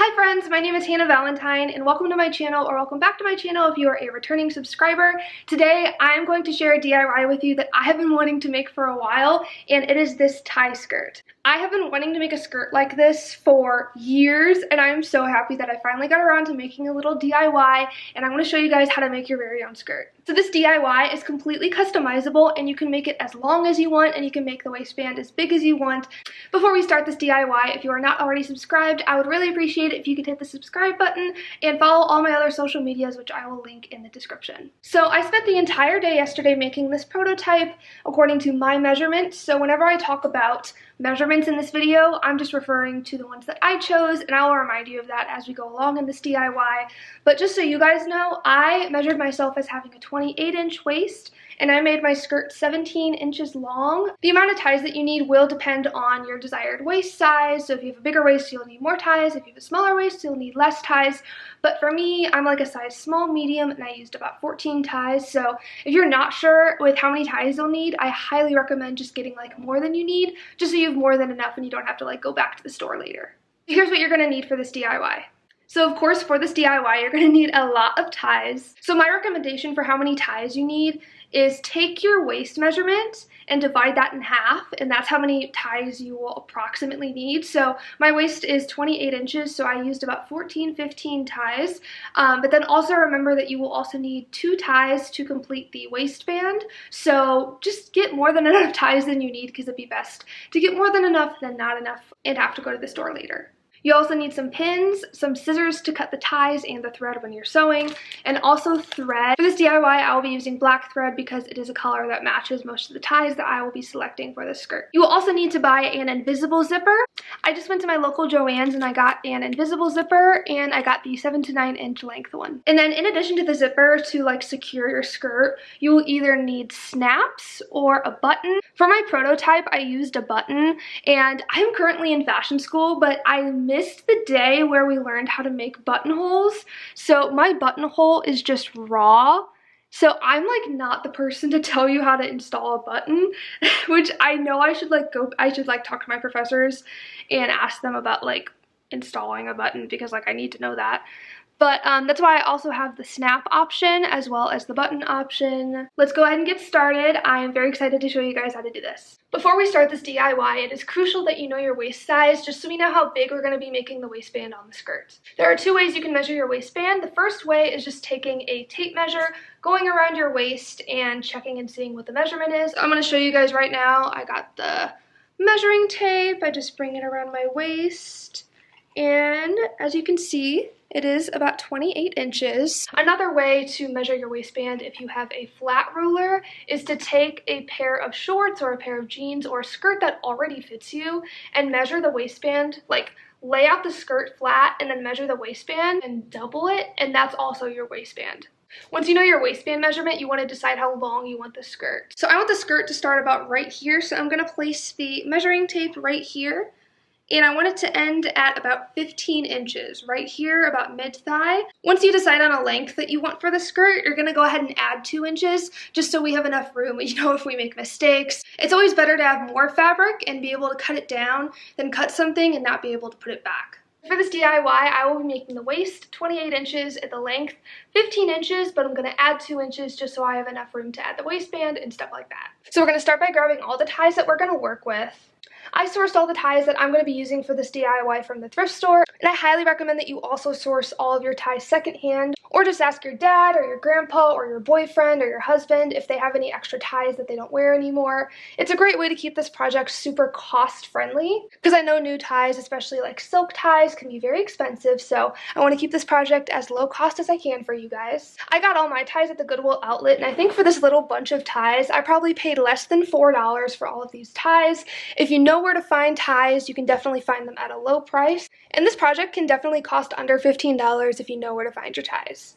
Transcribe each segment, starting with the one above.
Hi friends, my name is Valentine and welcome to my channel, or welcome back to my channel if you are a returning subscriber. Today I am going to share a DIY with you that I have been wanting to make for a while, and it is this tie skirt. I have been wanting to make a skirt like this for years, and I am so happy that I finally got around to making a little DIY, and I want to show you guys how to make your very own skirt. So this DIY is completely customizable, and you can make it as long as you want, and you can make the waistband as big as you want. Before we start this DIY, if you are not already subscribed, I would really appreciate it if you could hit the subscribe button and follow all my other social medias, which I will link in the description. So I spent the entire day yesterday making this prototype according to my measurements. So whenever I talk about measurements in this video, I'm just referring to the ones that I chose, and I will remind you of that as we go along in this DIY. But just so you guys know, I measured myself as having a 28-inch waist, and I made my skirt 17 inches long. The amount of ties that you need will depend on your desired waist size. So if you have a bigger waist, you'll need more ties. If you have a smaller waist, you'll need less ties. But for me, I'm like a size small medium, and I used about 14 ties. So if you're not sure with how many ties you'll need, I highly recommend just getting like more than you need, just so you have more than enough and you don't have to like go back to the store later. Here's what you're gonna need for this DIY. So of course, for this DIY, you're gonna need a lot of ties. So my recommendation for how many ties you need is take your waist measurement and divide that in half, and that's how many ties you will approximately need. So my waist is 28 inches, so I used about 15 ties. But then also remember that you will also need 2 ties to complete the waistband. So just get more than enough ties than you need, because it'd be best to get more than enough than not enough and have to go to the store later. You also need some pins, some scissors to cut the ties and the thread when you're sewing, and also thread. For this DIY, I will be using black thread because it is a color that matches most of the ties that I will be selecting for this skirt. You will also need to buy an invisible zipper. I just went to my local Joann's and I got an invisible zipper, and I got the 7 to 9 inch length one. And then in addition to the zipper, to like secure your skirt, you will either need snaps or a button. For my prototype, I used a button, and I'm currently in fashion school, but I missed the day where we learned how to make buttonholes. So my buttonhole is just raw. So I'm like not the person to tell you how to install a button, which I know I should like talk to my professors and ask them about like installing a button, because like I need to know that. But that's why I also have the snap option as well as the button option. Let's go ahead and get started. I am very excited to show you guys how to do this. Before we start this DIY, it is crucial that you know your waist size, just so we know how big we're going to be making the waistband on the skirt. There are 2 ways you can measure your waistband. The first way is just taking a tape measure, going around your waist, and checking and seeing what the measurement is. I'm going to show you guys right now. I got the measuring tape. I just bring it around my waist, and as you can see, it is about 28 inches. Another way to measure your waistband if you have a flat ruler is to take a pair of shorts or a pair of jeans or a skirt that already fits you and measure the waistband, like lay out the skirt flat and then measure the waistband and double it, and that's also your waistband. Once you know your waistband measurement, you want to decide how long you want the skirt. So I want the skirt to start about right here, so I'm going to place the measuring tape right here. And I want it to end at about 15 inches, right here, about mid-thigh. Once you decide on a length that you want for the skirt, you're gonna go ahead and add 2 inches, just so we have enough room, you know, if we make mistakes. It's always better to have more fabric and be able to cut it down than cut something and not be able to put it back. For this DIY, I will be making the waist 28 inches and the length 15 inches, but I'm going to add 2 inches just so I have enough room to add the waistband and stuff like that. So we're going to start by grabbing all the ties that we're going to work with. I sourced all the ties that I'm going to be using for this DIY from the thrift store, and I highly recommend that you also source all of your ties secondhand, or just ask your dad or your grandpa or your boyfriend or your husband if they have any extra ties that they don't wear anymore. It's a great way to keep this project super cost friendly, because I know new ties, especially like silk ties, can be very expensive, so I want to keep this project as low cost as I can for you guys. I got all my ties at the Goodwill outlet, and I think for this little bunch of ties, I probably paid less than $4 for all of these ties. If you know where to find ties, you can definitely find them at a low price, and this project can definitely cost under $15 if you know where to find your ties.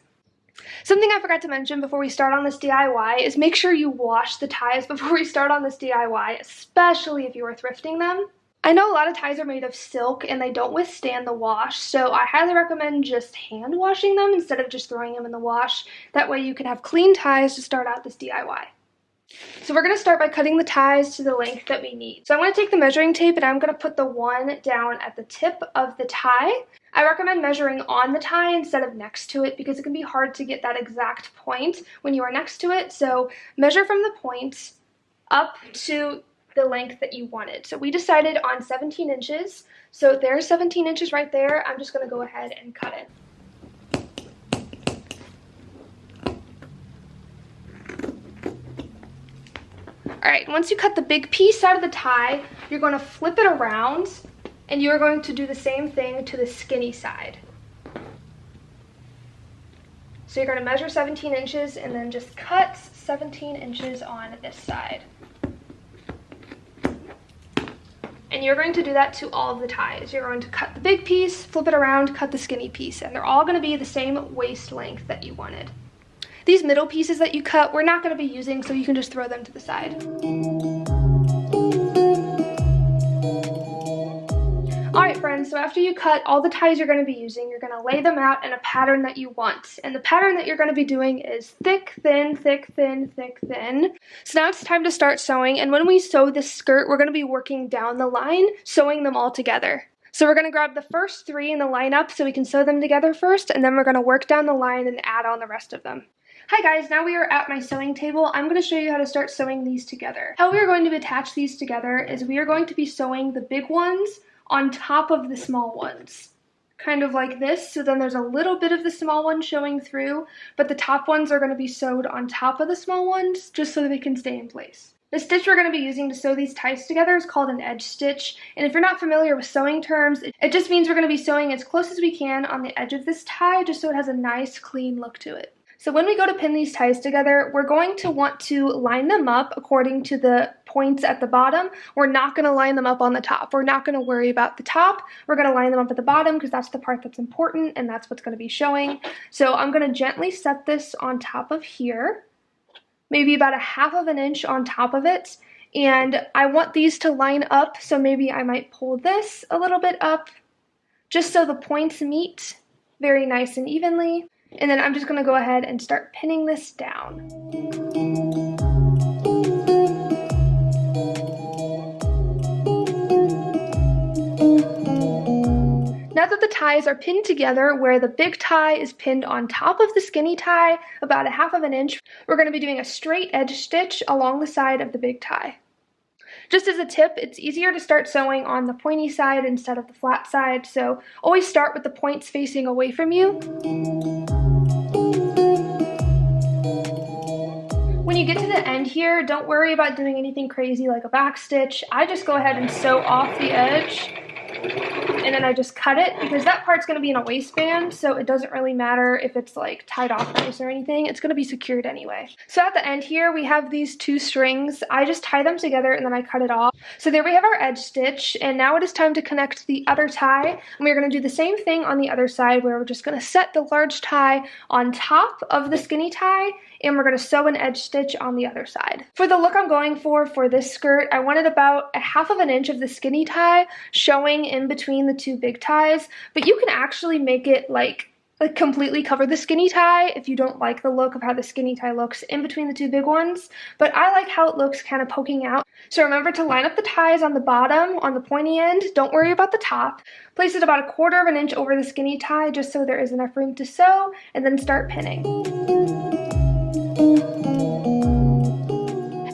Something I forgot to mention before we start on this DIY is make sure you wash the ties before we start on this DIY, especially if you are thrifting them. I know a lot of ties are made of silk and they don't withstand the wash, so I highly recommend just hand washing them instead of just throwing them in the wash. That way you can have clean ties to start out this DIY. So we're going to start by cutting the ties to the length that we need. So I'm going to take the measuring tape and I'm going to put the one down at the tip of the tie. I recommend measuring on the tie instead of next to it because it can be hard to get that exact point when you are next to it. So measure from the point up to the length that you wanted. So we decided on 17 inches. So there's 17 inches right there. I'm just going to go ahead and cut it. All right, once you cut the big piece out of the tie, you're going to flip it around and you're going to do the same thing to the skinny side. So you're going to measure 17 inches and then just cut 17 inches on this side. And you're going to do that to all of the ties. You're going to cut the big piece, flip it around, cut the skinny piece, and they're all going to be the same waist length that you wanted. These middle pieces that you cut, we're not going to be using, so you can just throw them to the side. Alright friends, so after you cut all the ties you're going to be using, you're going to lay them out in a pattern that you want. And the pattern that you're going to be doing is thick, thin, thick, thin, thick, thin. So now it's time to start sewing, and when we sew this skirt, we're going to be working down the line, sewing them all together. So we're going to grab the first three in the lineup so we can sew them together first, and then we're going to work down the line and add on the rest of them. Hi guys, now we are at my sewing table. I'm going to show you how to start sewing these together. How we are going to attach these together is we are going to be sewing the big ones on top of the small ones. Kind of like this, so then there's a little bit of the small one showing through, but the top ones are going to be sewed on top of the small ones just so that they can stay in place. The stitch we're going to be using to sew these ties together is called an edge stitch, and if you're not familiar with sewing terms, it just means we're going to be sewing as close as we can on the edge of this tie just so it has a nice clean look to it. So when we go to pin these ties together, we're going to want to line them up according to the points at the bottom. We're not going to line them up on the top. We're not going to worry about the top. We're going to line them up at the bottom because that's the part that's important and that's what's going to be showing. So I'm going to gently set this on top of here, maybe about 1/2 inch on top of it. And I want these to line up, so maybe I might pull this a little bit up just so the points meet very nice and evenly. And then I'm just going to go ahead and start pinning this down. Now that the ties are pinned together where the big tie is pinned on top of the skinny tie about 1/2 inch, we're going to be doing a straight edge stitch along the side of the big tie. Just as a tip, it's easier to start sewing on the pointy side instead of the flat side, so always start with the points facing away from you. When you get to the end here, don't worry about doing anything crazy like a back stitch. I just go ahead and sew off the edge, and then I just cut it because that part's going to be in a waistband, so it doesn't really matter if it's like tied off nice or anything. It's going to be secured anyway. So at the end here, we have these two strings. I just tie them together and then I cut it off. So there we have our edge stitch, and now it is time to connect the other tie. And we're going to do the same thing on the other side where we're just going to set the large tie on top of the skinny tie, and we're going to sew an edge stitch on the other side. For the look I'm going for this skirt, I wanted about 1/2 inch of the skinny tie showing in between the two big ties, but you can actually make it like completely cover the skinny tie if you don't like the look of how the skinny tie looks in between the two big ones, but I like how it looks kind of poking out. So remember to line up the ties on the bottom, on the pointy end. Don't worry about the top. Place it about 1/4 inch over the skinny tie just so there is enough room to sew, and then start pinning.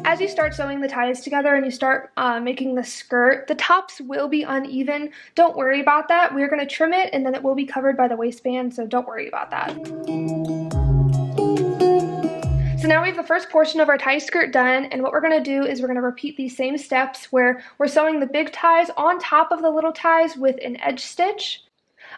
As you start sewing the ties together and you start making the skirt, the tops will be uneven. Don't worry about that. We're going to trim it and then it will be covered by the waistband, so don't worry about that. So now we have the first portion of our tie skirt done, and what we're going to do is we're going to repeat these same steps where we're sewing the big ties on top of the little ties with an edge stitch.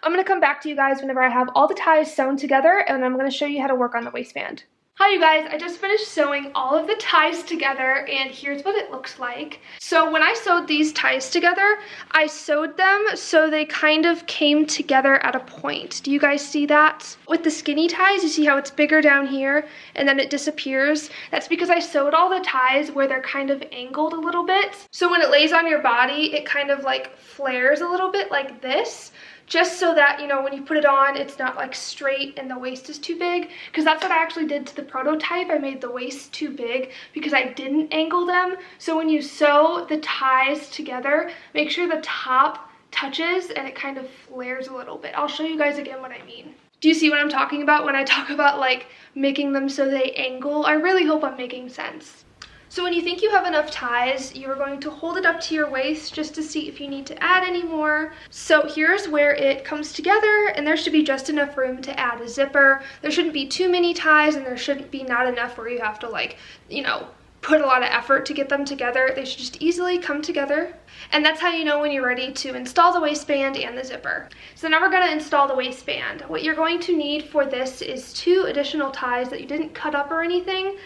I'm going to come back to you guys whenever I have all the ties sewn together, and I'm going to show you how to work on the waistband. Hi you guys, I just finished sewing all of the ties together and here's what it looks like. So when I sewed these ties together, I sewed them so they kind of came together at a point. Do you guys see that? With the skinny ties, you see how it's bigger down here and then it disappears? That's because I sewed all the ties where they're kind of angled a little bit. So when it lays on your body, it kind of like flares a little bit like this. just so that, you know, when you put it on, it's not like straight and the waist is too big, because that's what I actually did to the prototype. I made the waist too big because I didn't angle them. So when you sew the ties together, make sure the top touches and it kind of flares a little bit. I'll show you guys again what I mean. Do you see what I'm talking about when I talk about like making them so they angle? I really hope I'm making sense. So when you think you have enough ties, you're going to hold it up to your waist just to see if you need to add any more. So here's where it comes together, and there should be just enough room to add a zipper. There shouldn't be too many ties, and there shouldn't be not enough where you have to, like, you know, put a lot of effort to get them together. They should just easily come together. And that's how you know when you're ready to install the waistband and the zipper. So now we're going to install the waistband. What you're going to need for this is 2 additional ties that you didn't cut up or anything.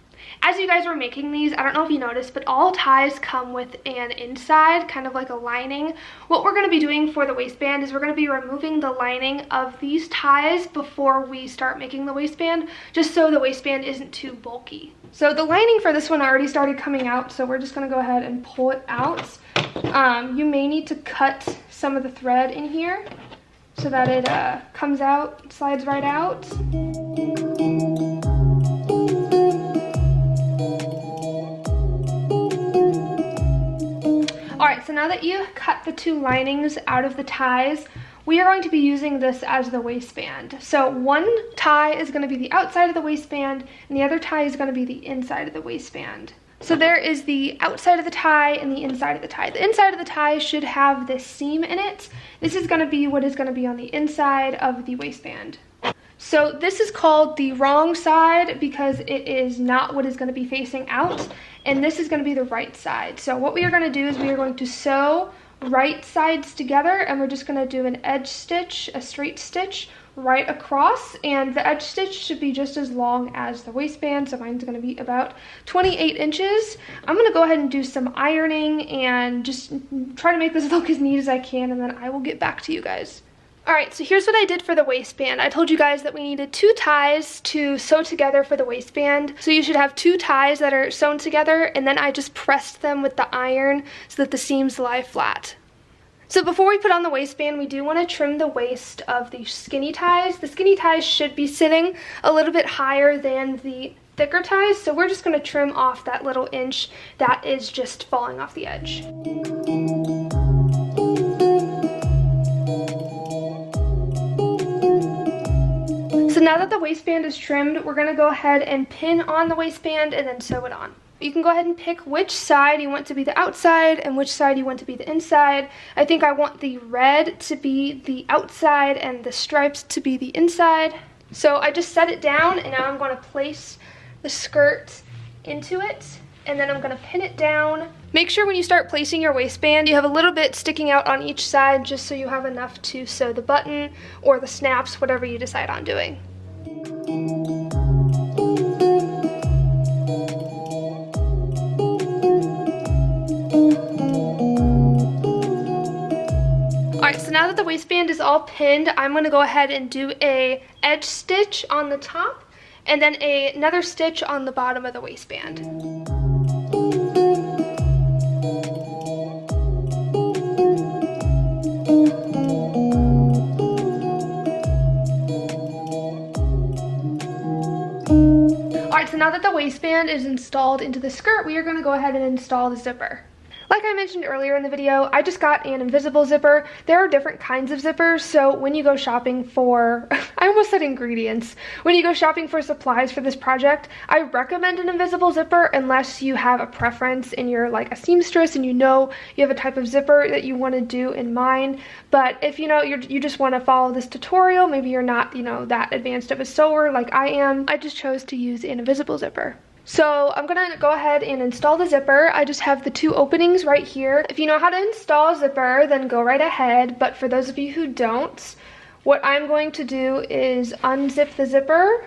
As you guys were making these, I don't know if you noticed, but all ties come with an inside, kind of like a lining. What we're going to be doing for the waistband is we're going to be removing the lining of these ties before we start making the waistband, just so the waistband isn't too bulky. So the lining for this one already started coming out, so we're just going to go ahead and pull it out. You may need to cut some of the thread in here so that it comes out, slides right out. Alright, so now that you cut the 2 linings out of the ties, we are going to be using this as the waistband. So one tie is going to be the outside of the waistband, and the other tie is going to be the inside of the waistband. So there is the outside of the tie and the inside of the tie. The inside of the tie should have this seam in it. This is going to be what is going to be on the inside of the waistband. So this is called the wrong side because it is not what is going to be facing out, and this is going to be the right side. So what we are going to do is we are going to sew right sides together, and we're just going to do an edge stitch, a straight stitch right across, and the edge stitch should be just as long as the waistband, so mine's going to be about 28 inches. I'm going to go ahead and do some ironing and just try to make this look as neat as I can, and then I will get back to you guys. Alright, so here's what I did for the waistband. I told you guys that we needed 2 ties to sew together for the waistband. So you should have 2 ties that are sewn together, and then I just pressed them with the iron so that the seams lie flat. So before we put on the waistband, we do want to trim the waist of the skinny ties. The skinny ties should be sitting a little bit higher than the thicker ties, so we're just going to trim off that little inch that is just falling off the edge. So now that the waistband is trimmed, we're going to go ahead and pin on the waistband and then sew it on. You can go ahead and pick which side you want to be the outside and which side you want to be the inside. I think I want the red to be the outside and the stripes to be the inside. So I just set it down, and now I'm going to place the skirt into it, and then I'm going to pin it down. Make sure when you start placing your waistband, you have a little bit sticking out on each side just so you have enough to sew the button or the snaps, whatever you decide on doing. Alright, so now that the waistband is all pinned, I'm going to go ahead and do a edge stitch on the top and then another stitch on the bottom of the waistband. Alright, so now that the waistband is installed into the skirt, we are going to go ahead and install the zipper. Like I mentioned earlier in the video, I just got an invisible zipper. There are different kinds of zippers, so when you go shopping for, I almost said ingredients. When you go shopping for supplies for this project, I recommend an invisible zipper unless you have a preference and you're like a seamstress and you know you have a type of zipper that you want to do in mind. But if you know you just want to follow this tutorial, maybe you're not, you know, that advanced of a sewer like I am, I just chose to use an invisible zipper. So I'm going to go ahead and install the zipper. I just have the 2 openings right here. If you know how to install a zipper, then go right ahead. But for those of you who don't, what I'm going to do is unzip the zipper.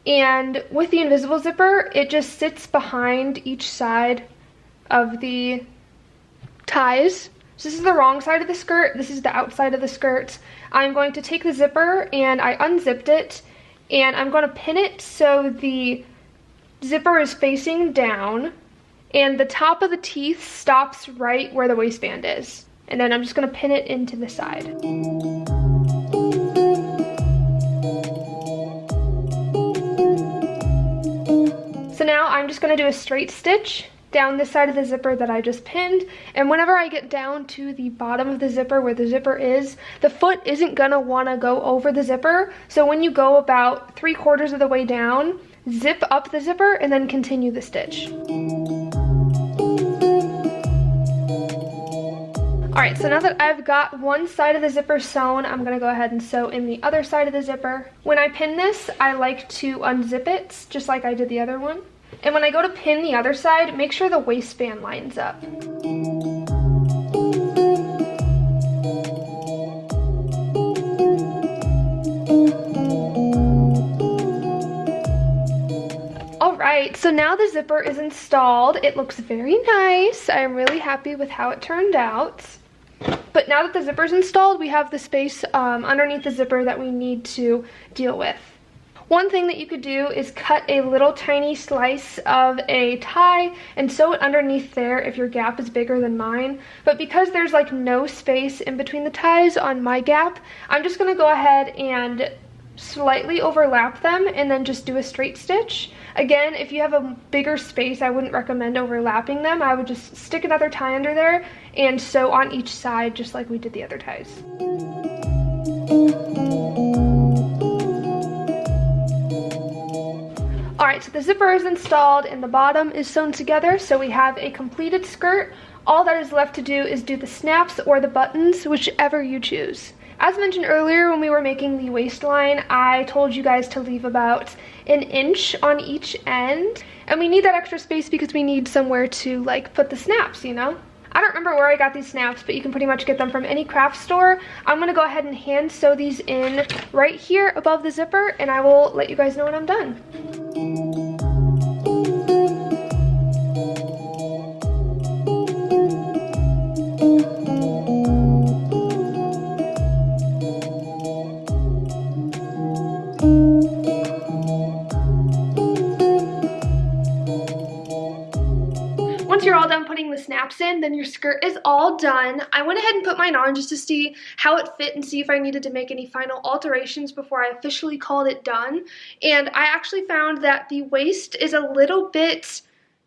And with the invisible zipper, it just sits behind each side of the ties. So this is the wrong side of the skirt. This is the outside of the skirt. I'm going to take the zipper and I unzipped it. And I'm going to pin it so the zipper is facing down and the top of the teeth stops right where the waistband is. And then I'm just going to pin it into the side. I'm just going to do a straight stitch down this side of the zipper that I just pinned, and whenever I get down to the bottom of the zipper where the zipper is, the foot isn't gonna wanna go over the zipper, so when you go about 3/4 of the way down, zip up the zipper and then continue the stitch. Alright, so now that I've got one side of the zipper sewn, I'm gonna go ahead and sew in the other side of the zipper. When I pin this, I like to unzip it, just like I did the other one. And when I go to pin the other side, make sure the waistband lines up. Alright, so now the zipper is installed. It looks very nice. I'm really happy with how it turned out. But now that the zipper's installed, we have the space underneath the zipper that we need to deal with. One thing that you could do is cut a little tiny slice of a tie and sew it underneath there if your gap is bigger than mine. But because there's like no space in between the ties on my gap, I'm just going to go ahead and slightly overlap them and then just do a straight stitch. Again, if you have a bigger space, I wouldn't recommend overlapping them. I would just stick another tie under there and sew on each side just like we did the other ties. Alright, so the zipper is installed and the bottom is sewn together, so we have a completed skirt. All that is left to do is do the snaps or the buttons, whichever you choose. As mentioned earlier when we were making the waistline, I told you guys to leave about an inch on each end. And we need that extra space because we need somewhere to like put the snaps, you know? I don't remember where I got these snaps, but you can pretty much get them from any craft store. I'm going to go ahead and hand sew these in right here above the zipper, and I will let you guys know when I'm done. Once you're all done putting the snaps in, then your skirt is all done. I went ahead and put mine on just to see how it fit and see if I needed to make any final alterations before I officially called it done. And I actually found that the waist is a little bit,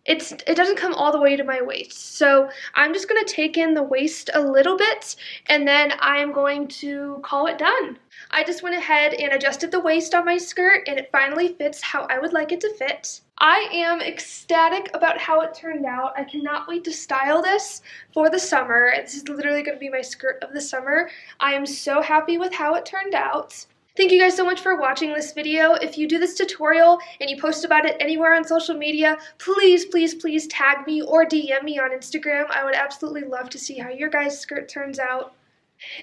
it doesn't come all the way to my waist. So I'm just going to take in the waist a little bit and then I'm going to call it done. I just went ahead and adjusted the waist on my skirt and it finally fits how I would like it to fit. I am ecstatic about how it turned out. I cannot wait to style this for the summer. This is literally going to be my skirt of the summer. I am so happy with how it turned out. Thank you guys so much for watching this video. If you do this tutorial and you post about it anywhere on social media, please, please, please tag me or DM me on Instagram. I would absolutely love to see how your guys' skirt turns out.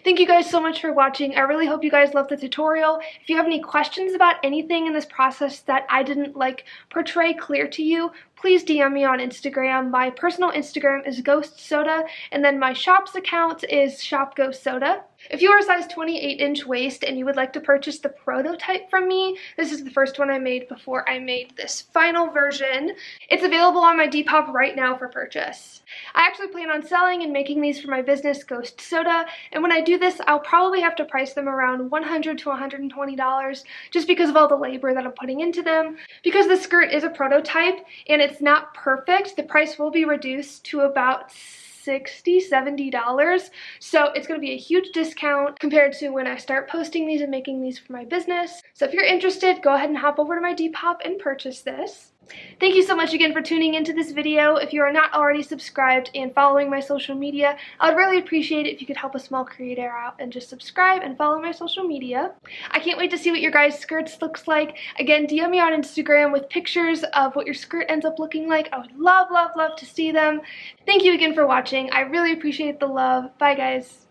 Thank you guys so much for watching. I really hope you guys loved the tutorial. If you have any questions about anything in this process that I didn't portray clear to you, please DM me on Instagram. My personal Instagram is Ghost Soda, and then my shop's account is Shop Ghost Soda. If you are a size 28-inch waist and you would like to purchase the prototype from me, this is the first one I made before I made this final version. It's available on my Depop right now for purchase. I actually plan on selling and making these for my business, Ghost Soda, and when I do this, I'll probably have to price them around $100 to $120 just because of all the labor that I'm putting into them. Because the skirt is a prototype and it's not perfect, the price will be reduced to about $60, $70. So it's going to be a huge discount compared to when I start posting these and making these for my business. So if you're interested, go ahead and hop over to my Depop and purchase this. Thank you so much again for tuning into this video. If you are not already subscribed and following my social media, I would really appreciate it if you could help a small creator out and just subscribe and follow my social media. I can't wait to see what your guys' skirts looks like. Again, DM me on Instagram with pictures of what your skirt ends up looking like. I would love, love, love to see them. Thank you again for watching. I really appreciate the love. Bye, guys.